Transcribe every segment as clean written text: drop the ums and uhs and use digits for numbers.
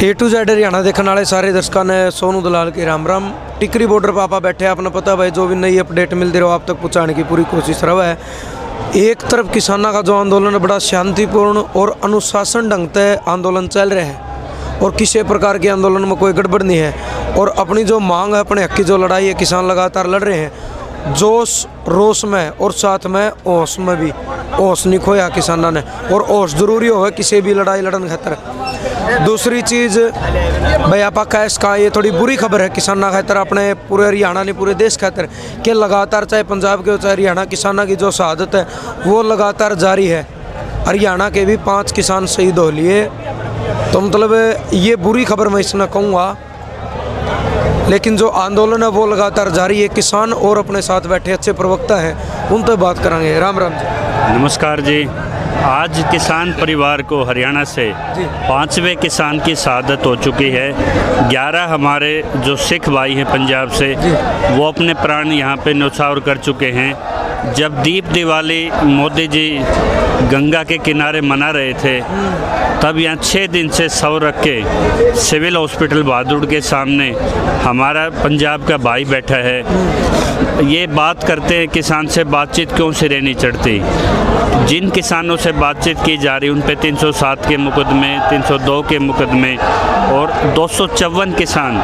A to Z Haryana देखने वाले सारे दर्शकों ने सोनू दलाल के राम राम। टिकरी बॉर्डर पर आप बैठे अपना पता भाई, जो भी नई अपडेट मिलती रहो आप तक पहुँचाने की पूरी कोशिश रहा है। एक तरफ किसानों का जो आंदोलन है बड़ा शांतिपूर्ण और अनुशासन ढंग से आंदोलन चल रहा है और किसी प्रकार के आंदोलन में कोई गड़बड़ नहीं है। और अपनी जो मांग है, अपने हक की जो लड़ाई है, किसान लगातार लड़ रहे हैं जोश रोश में और साथ में होश में भी। होश नहीं खोया किसानों ने, और होश जरूरी हो किसी भी लड़ाई लड़न खातर। दूसरी चीज़ भाई आप कैश का ये थोड़ी बुरी खबर है किसानों खातर, अपने पूरे हरियाणा नहीं पूरे देश खातर कि लगातार चाहे पंजाब के हो चाहे हरियाणा किसानों की जो शहादत है वो लगातार जारी है। हरियाणा के भी 5 किसान शहीद हो लिए, तो मतलब ये बुरी खबर मैं इसमें कहूँगा। लेकिन जो आंदोलन है वो लगातार जारी है। किसान और अपने साथ बैठे अच्छे प्रवक्ता हैं, उन तो बात करेंगे। राम राम जी। नमस्कार जी। आज किसान परिवार को हरियाणा से 5वें किसान की शहादत हो चुकी है। 11 हमारे जो सिख भाई हैं पंजाब से, वो अपने प्राण यहाँ पे न्यौछावर कर चुके हैं। जब दीप दिवाली मोदी जी गंगा के किनारे मना रहे थे, तब यहाँ 6 दिन से शव रख के सिविल हॉस्पिटल बहादुर के सामने हमारा पंजाब का भाई बैठा है। ये बात करते हैं किसान से बातचीत क्यों सिरे नहीं चढ़ती। जिन किसानों से बातचीत की जा रही उन पे 307 के मुकदमे, 302 के मुकदमे और 254 किसान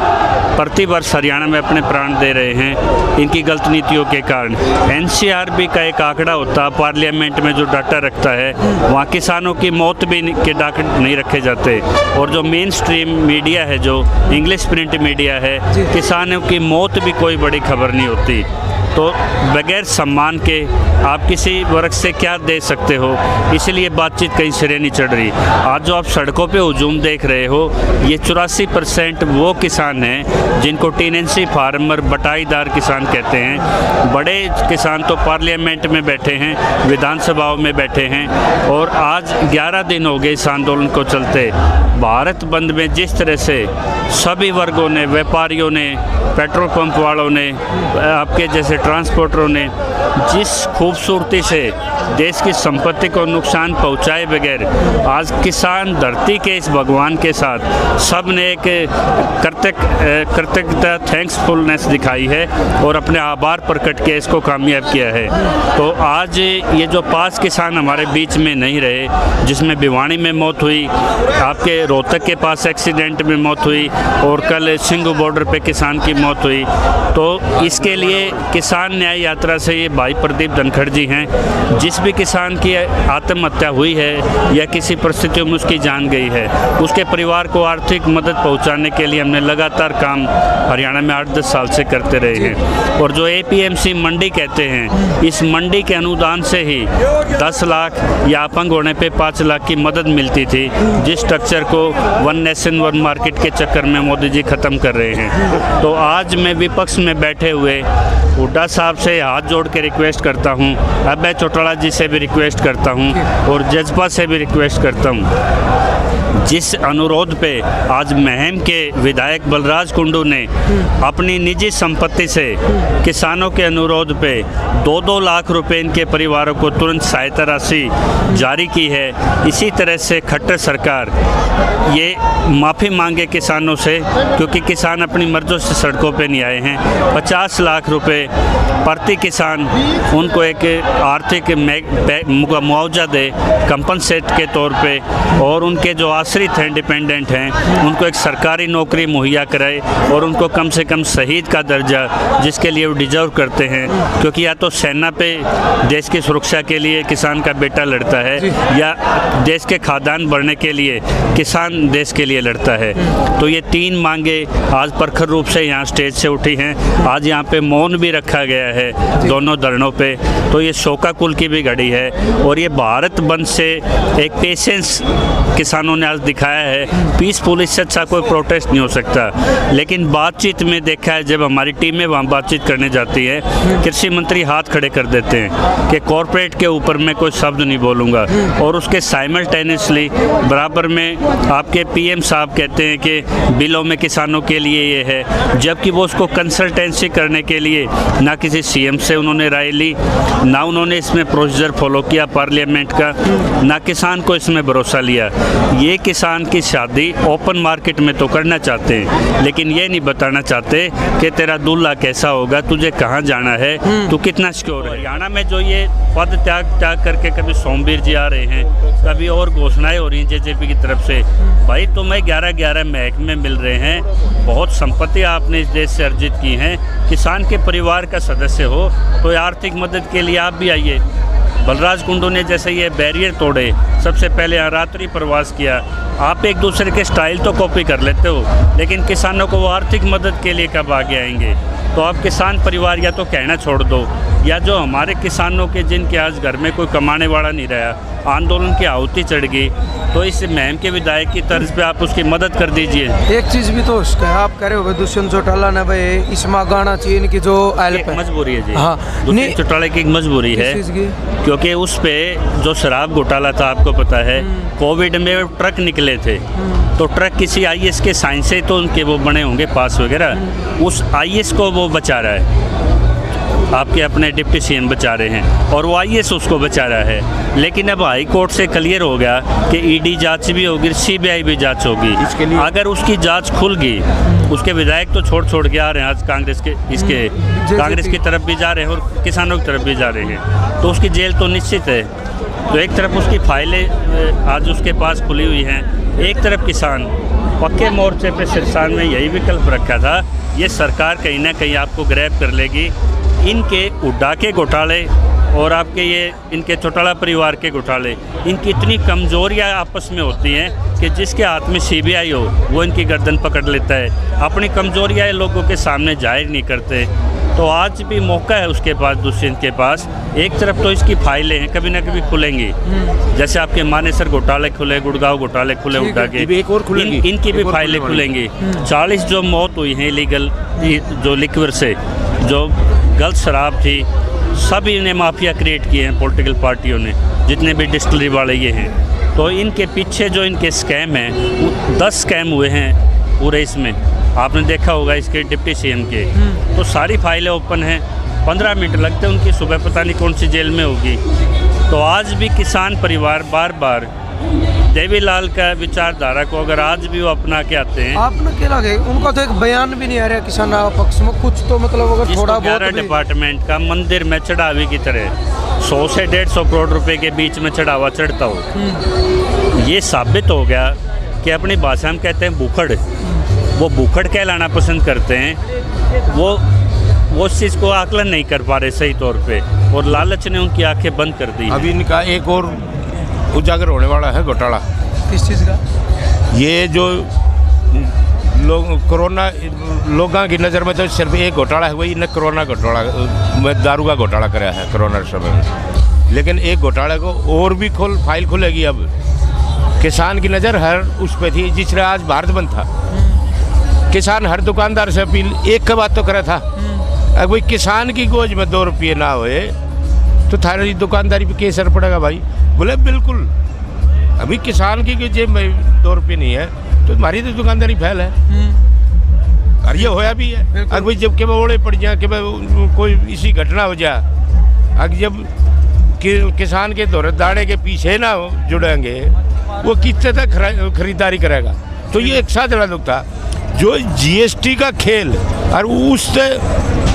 प्रतिवर्ष हरियाणा में अपने प्राण दे रहे हैं इनकी गलत नीतियों के कारण। एनसीआरबी का एक आंकड़ा होता है, पार्लियामेंट में जो डाटा रखता है, वहाँ किसानों की मौत भी के डाटा नहीं रखे जाते। और जो मेन स्ट्रीम मीडिया है, जो इंग्लिश प्रिंट मीडिया है, किसानों की मौत भी कोई बड़ी खबर नहीं होती। तो बगैर सम्मान के आप किसी वर्ग से क्या दे सकते हो, इसलिए बातचीत कहीं सिरे नहीं चढ़ रही। आज जो आप सड़कों पे हुजूम देख रहे हो, ये 84% वो किसान हैं जिनको टेनेंसी फार्मर, बटाईदार किसान कहते हैं। बड़े किसान तो पार्लियामेंट में बैठे हैं, विधानसभाओं में बैठे हैं। और आज 11 दिन हो गए इस आंदोलन को चलते। भारत बंद में जिस तरह से सभी वर्गों ने, व्यापारियों ने, पेट्रोल पंप वालों ने, आपके जैसे ट्रांसपोर्टरों ने जिस खूबसूरती से देश की संपत्ति को नुकसान पहुंचाए बगैर आज किसान धरती के इस भगवान के साथ सब ने एक कृतज्ञता, थैंक्सफुलनेस दिखाई है और अपने आभार प्रकट किया, इसको कामयाब किया है। तो आज ये जो 5 किसान हमारे बीच में नहीं रहे, जिसमें भिवानी में मौत हुई, आपके रोहतक के पास एक्सीडेंट में मौत हुई और कल सिंघू बॉर्डर पे किसान की मौत हुई, तो इसके लिए किसान न्याय यात्रा से ये भाई प्रदीप धनखड़ जी हैं। जिस भी किसान की आत्महत्या हुई है या किसी परिस्थितियों में उसकी जान गई है, उसके परिवार को आर्थिक मदद पहुंचाने के लिए हमने लगातार काम हरियाणा में 8-10 साल से करते रहे हैं। और जो APMC मंडी कहते हैं, इस मंडी के अनुदान से ही 10 लाख या अपंग होने पे 5 लाख की मदद मिलती थी, जिस स्ट्रक्चर को वन नेशन वन मार्केट के चक्कर में मोदी जी ख़त्म कर रहे हैं। तो आज मैं विपक्ष में बैठे हुए हुड्डा साहब से हाथ जोड़ के रिक्वेस्ट करता हूं, अभय चौटाला जी से भी रिक्वेस्ट करता हूं और जज्बा से भी रिक्वेस्ट करता हूं। जिस अनुरोध पे आज महम के विधायक बलराज कुंडू ने अपनी निजी संपत्ति से किसानों के अनुरोध पे 2-2 लाख रुपए इनके परिवारों को तुरंत सहायता राशि जारी की है, इसी तरह से खट्टर सरकार ये माफ़ी मांगे किसानों से, क्योंकि किसान अपनी मर्ज़ों से सड़कों पे नहीं आए हैं। 50 लाख रुपए प्रति किसान उनको एक आर्थिक मुआवजा दे कंपनसेट के तौर पे, और उनके जो आश्रित हैं, डिपेंडेंट हैं, उनको एक सरकारी नौकरी मुहैया कराए और उनको कम से कम शहीद का दर्जा, जिसके लिए वो डिजर्व करते हैं। क्योंकि या तो सेना पे देश की सुरक्षा के लिए किसान का बेटा लड़ता है, या देश के खाद्यान्न बढ़ने के लिए किसान देश के लिए लड़ता है। तो ये 3 मांगे आज प्रखर रूप से यहाँ स्टेज से उठी हैं। आज यहाँ पे मौन भी रखा गया है दोनों धरनों पे, तो ये शोकाकुल की भी घड़ी है। और ये भारत बंद से एक पेशेंस किसानों ने आज दिखाया है। पीसफुल से अच्छा कोई प्रोटेस्ट नहीं हो सकता। लेकिन बातचीत में देखा है, जब हमारी टीमें वहाँ बातचीत करने जाती है, कृषि मंत्री हाथ खड़े कर देते हैं कि कॉरपोरेट के ऊपर मैं कोई शब्द नहीं बोलूँगा, और उसके साइमल्टेनियसली बराबर में आपके PM साहब कहते हैं कि बिलों में किसानों के लिए ये है, जबकि वो उसको कंसल्टेंसी करने के लिए ना किसी CM से उन्होंने राय ली, ना उन्होंने इसमें प्रोसीजर फॉलो किया पार्लियामेंट का, ना किसान को इसमें भरोसा लिया। ये किसान की शादी ओपन मार्केट में तो करना चाहते हैं, लेकिन ये नहीं बताना चाहते कि तेरा दूल्हा कैसा होगा, तुझे कहाँ जाना है, तू कितना सिक्योर है। हरियाणा में जो ये पद त्याग करके कभी सोमवीर जी आ रहे हैं, कभी और घोषणाएं हो रही हैं जेजेपी की तरफ से, भाई तुम्हें 11-11 महकमे मिल रहे हैं, बहुत संपत्ति आपने इस देश से अर्जित की हैं, किसान के परिवार का सदस्य हो तो आर्थिक मदद के लिए आप भी आइए। बलराज कुंडू ने जैसे ये बैरियर तोड़े, सबसे पहले यहाँ रात्रि प्रवास किया, आप एक दूसरे के स्टाइल तो कॉपी कर लेते हो, लेकिन किसानों को वो आर्थिक मदद के लिए कब आगे आएंगे। तो आप किसान परिवार या तो कहना छोड़ दो, या जो हमारे किसानों के जिनके आज घर में कोई कमाने वाला नहीं रहा, आंदोलन की आहुति चढ़ गई, तो इस महम के विधायक की तर्ज पे आप उसकी मदद कर दीजिए। एक चीज़ भी तो उसका है, आप कह रहे हो दुष्यंत चौटाला ने भाई इसमें गाना चाहिए इनकी जो हेल्प है, मजबूरी है जी। हाँ, दुष्यंत चौटाला की एक मजबूरी है, किस चीज़ की? क्योंकि उस पे जो शराब घोटाला था, आपको पता है, कोविड में ट्रक निकले थे, तो ट्रक किसी आईएएस के साइन से तो उनके वो बने होंगे पास वगैरह, उस आईएएस को वो बचा रहा है, आपके अपने डिप्टी सीएम बचा रहे हैं, और वो आईएएस उसको बचा रहा है। लेकिन अब हाई कोर्ट से क्लियर हो गया कि ईडी जांच भी होगी, सीबीआई भी जांच होगी। अगर उसकी जांच खुल गई, उसके विधायक तो छोड़ के आ रहे हैं आज कांग्रेस के, इसके कांग्रेस की तरफ भी जा रहे हैं और किसानों की तरफ भी जा रहे हैं, तो उसकी जेल तो निश्चित है। तो एक तरफ उसकी फाइलें आज उसके पास खुली हुई हैं, एक तरफ किसान। पक्के मोर्चे पे सिरसान में यही विकल्प रखा था, ये सरकार कहीं ना कहीं आपको ग्रैब कर लेगी। इनके उड्डा के घोटाले और आपके ये इनके चौटाला परिवार के घोटाले, इनकी इतनी कमजोरियां आपस में होती हैं कि जिसके हाथ में सीबीआई हो वो इनकी गर्दन पकड़ लेता है, अपनी कमजोरियां लोगों के सामने जाहिर नहीं करते। तो आज भी मौका है उसके पास, दुष्यंत के पास। एक तरफ तो इसकी फाइलें हैं, कभी ना कभी खुलेंगी, जैसे आपके मानेसर घोटाले खुले, गुड़गांव घोटाले खुले उठा के, एक और खुलेंगी, इनकी भी फाइलें खुलेंगी। 40 जो मौत हुई है इलीगल, जो लिक्वर से, जो गलत शराब थी, सभी ने माफिया क्रिएट किए हैं पॉलिटिकल पार्टियों ने, जितने भी डिस्टिलरी वाले ये हैं। तो इनके पीछे जो इनके स्कैम हैं, 10 स्कैम हुए हैं पूरे इसमें, आपने देखा होगा इसके डिप्टी सीएम के। तो सारी फाइलें ओपन हैं, 15 मिनट लगते हैं उनकी, सुबह पता नहीं कौन सी जेल में होगी। तो आज भी किसान परिवार बार बार देवीलाल का विचारधारा को अगर आज भी वो अपना के आते हैं। आपने क्या लगे, उनका तो एक बयान भी नहीं आ रहा किसान पक्ष में, कुछ तो मतलब अगर थोड़ा बहुत 11 डिपार्टमेंट का मंदिर में चढ़ावे की तरह 100 से 150 करोड़ रुपए के बीच में चढ़ावा चढ़ता हो, ये साबित हो गया कि अपनी भाषा में कहते हैं भूखड़, वो भूखड़ कहलाना पसंद करते हैं। वो उस चीज़ को आकलन नहीं कर पा रहे सही तौर पे, और लालच ने उनकी आंखें बंद कर दी। अभी इनका एक और उजागर होने वाला है घोटाला। किस चीज़ का? ये जो लोग कोरोना, लोगों की नज़र में तो सिर्फ एक घोटाला है, वही इन्हें कोरोना घोटाला में दारू का घोटाला कराया है कोरोना समय में। लेकिन एक घोटाले को और भी फाइल खुलेगी। अब किसान की नज़र हर उस पर थी, जिसने आज भारत बंद था, किसान हर दुकानदार से अपील एक का बात तो करा था, अगर भाई किसान की गोज में 2 रुपये ना होए तो थारी दुकानदारी पे क्या असर पड़ेगा भाई? बोले बिल्कुल, अभी किसान की जेब में 2 रुपये नहीं है तो हमारी तो दुकानदारी फैल है। और ये होया भी है। अगर भाई जब के ओड़े पड़ जाए, कि कोई इसी घटना हो जाए, अगर जब किसान के दौरे दाड़े के पीछे ना जुड़ेंगे, वो कितने तक खरीदारी करेगा? तो ये एक साथ दुख था जो जीएसटी का खेल, और उससे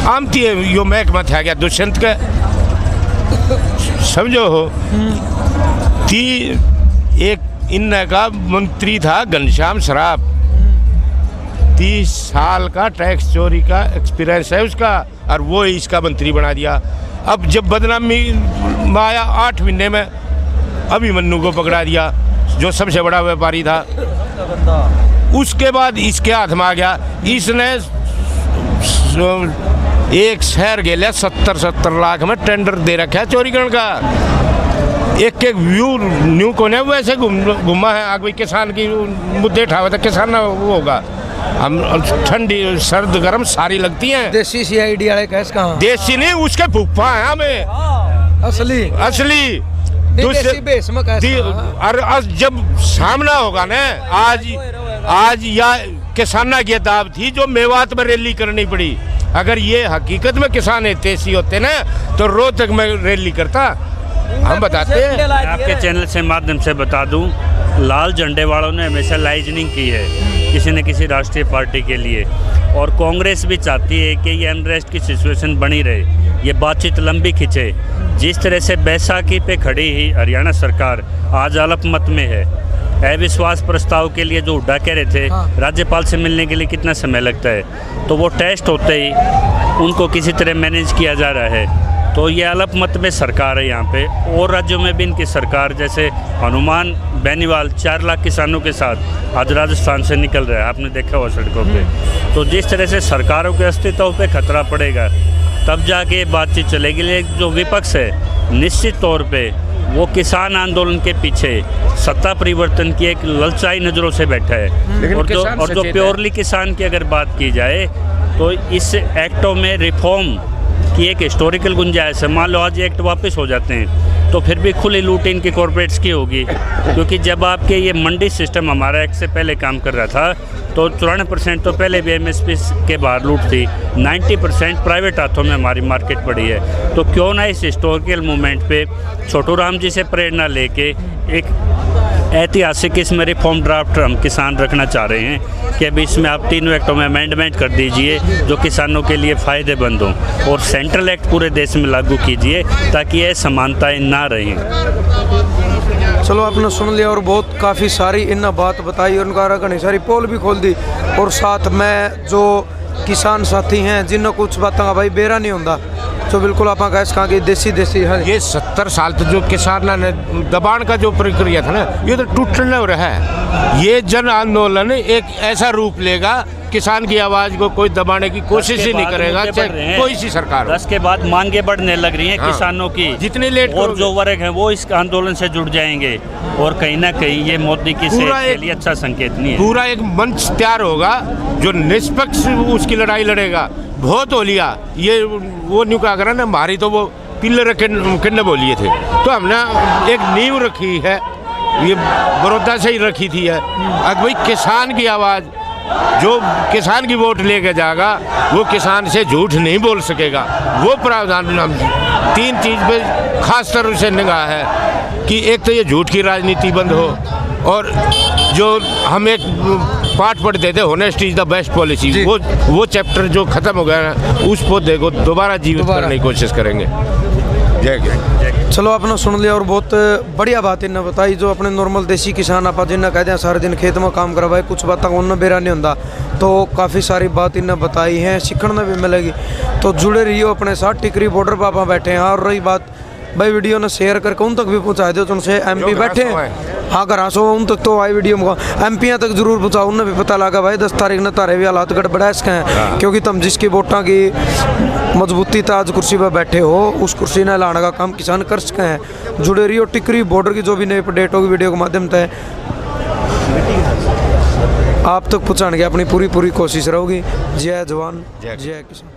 आमती है यो महकमा था गया दुष्यंत का, समझो हो। एक इनका मंत्री था घनश्याम शराब, 30 साल का टैक्स चोरी का एक्सपीरियंस है उसका, और वो इसका मंत्री बना दिया। अब जब बदनामी में आया 8 महीने में अभिमन्यु को पकड़ा दिया, जो सबसे बड़ा व्यापारी था। उसके बाद इसके हाथ में आ गया, इसने एक शहर गेले 70 लाख में टेंडर दे रखा है चोरीकरण का। एक व्यू न्यू को ने वैसे घुमा है। आगे किसान की मुद्दे उठावे तो किसान ना वो होगा। हम ठंडी सर्द गर्म सारी लगती हैं। देसी सीआईडी वाले कैस कहाँ? देसी नहीं, उसके फूफा है हमें असली और आज जब सामना होगा ना, आज या किसाना की दाब थी जो मेवात में रैली करनी पड़ी। अगर ये हकीकत में किसान देसी होते ना तो रोहतक में रैली करता। हम बताते हैं, आपके चैनल से माध्यम से बता दूं लाल झंडे वालों ने हमेशा लाइजनिंग की है किसी न किसी राष्ट्रीय पार्टी के लिए, और कांग्रेस भी चाहती है कि ये अनरेस्ट की सिचुएशन बनी रहे, ये बातचीत लंबी खिंचे। जिस तरह से बैसाखी पे खड़ी ही हरियाणा सरकार आज अल्पमत में है। अविश्वास प्रस्ताव के लिए जो हुड्डा कह रहे थे राज्यपाल से मिलने के लिए कितना समय लगता है, तो वो टेस्ट होते ही उनको किसी तरह मैनेज किया जा रहा है। तो ये अल्पमत में सरकार है यहाँ पे। और राज्यों में भी इनकी सरकार, जैसे हनुमान बेनीवाल 4 लाख किसानों के साथ आज राजस्थान से निकल रहा है, आपने देखा हुआ सड़कों पे। तो जिस तरह से सरकारों के अस्तित्व पे खतरा पड़ेगा तब जाके बातचीत चलेगी। लेकिन जो विपक्ष है निश्चित तौर पे वो किसान आंदोलन के पीछे सत्ता परिवर्तन की एक ललचाई नज़रों से बैठा है। और जो प्योरली किसान की अगर बात की जाए तो इस एक्टों में रिफॉर्म की एक हिस्टोरिकल गुंजाइश है। मान लो आज ये एक्ट वापस हो जाते हैं तो फिर भी खुली लूट इनकी कॉरपोरेट्स की होगी, क्योंकि जब आपके ये मंडी सिस्टम हमारा एक्ट से पहले काम कर रहा था तो 94% तो पहले भी MSP के बाहर लूट थी, 90% प्राइवेट हाथों में हमारी मार्केट पड़ी है। तो क्यों ना इस हिस्टोरिकल मूवमेंट पे छोटू राम जी से प्रेरणा लेके एक ऐतिहासिक इसमें रिफॉर्म ड्राफ्ट हम किसान रखना चाह रहे हैं कि अभी इसमें आप तीनों एक्टों में अमेंडमेंट कर दीजिए जो किसानों के लिए फ़ायदेमंद हों, और सेंट्रल एक्ट पूरे देश में लागू कीजिए ताकि ये समानताएं ना रहें। चलो आपने सुन लिया और बहुत काफ़ी सारी इन बात बताई और उनका घनी सारी पोल भी खोल दी। और साथ में जो किसान साथी हैं जिन्होंने कुछ बातों का भाई बेरा नहीं होता, तो बिल्कुल आप कहा कि देसी है। ये 70 साल तक जो किसान ने दबाण का जो प्रक्रिया था ना, ये तो टूटने हो रहा है। ये जन आंदोलन एक ऐसा रूप लेगा, किसान की आवाज़ को कोई दबाने की कोशिश ही नहीं करेगा, चाहे कोई सी सरकार हो। 10 के बाद मांगे बढ़ने लग रही हैं किसानों की, जितनी लेट और जो वर्ग हैं वो इस आंदोलन से जुड़ जाएंगे, और कहीं ना कहीं ये मोदी की सेहत के लिए अच्छा संकेत नहीं है। पूरा एक मंच तैयार होगा जो निष्पक्ष उसकी लड़ाई लड़ेगा। बहुत हो लिया ये वो न्यू का करा ना, हमारी तो वो पिल्लर किन्ने बोलिए थे, तो हमने एक नींव रखी है, ये बड़ौदा से ही रखी थी है। अब भाई किसान की आवाज़, जो किसान की वोट लेके जाएगा वो किसान से झूठ नहीं बोल सकेगा। वो प्रावधान 3 चीज़ पे खास तरह से निगाह है कि एक तो ये झूठ की राजनीति बंद हो, और जो हम एक पाठ पढ़ते थे honesty is the best policy, वो चैप्टर जो खत्म हो गया ना, उस पौधे को दोबारा जीवित करने की कोशिश करेंगे। जय। चलो आपने सुन लिया और बहुत बढ़िया बात इन्हें बताई। जो अपने नॉर्मल देसी किसान आप जिन्हें कहते हैं सारे दिन खेत में काम करवाए, कुछ बातें उन्हें बेरा नहीं होता, तो काफ़ी सारी बात इन्हें बताई हैं, सीखने भी मिलेगी। तो जुड़े रहिए अपने साथ। टिकरी बॉर्डर पर आप बैठे हैं। और रही बात भाई वीडियो ने शेयर करके उन तक भी पहुँचा दो, तो उनसे MP बैठे हैं, हाँ घर आसो उन तक तो आई वीडियो में MP तक जरूर पहुँचाओ, उन्हें भी पता लगा भाई 10 तारीख ने तारे भी हालात गड़बड़ा इसके हैं, क्योंकि तुम जिसकी वोटा की मजबूती था आज कुर्सी पर बैठे हो, उस कुर्सी ने लाने का काम किसान कर सके हैं। जुड़े रहिए। टिकरी बॉर्डर की जो भी नई अपडेट होगी वीडियो के माध्यम से आप तक पहुँचाने की अपनी पूरी कोशिश रहेगी। जय जवान जय किसान।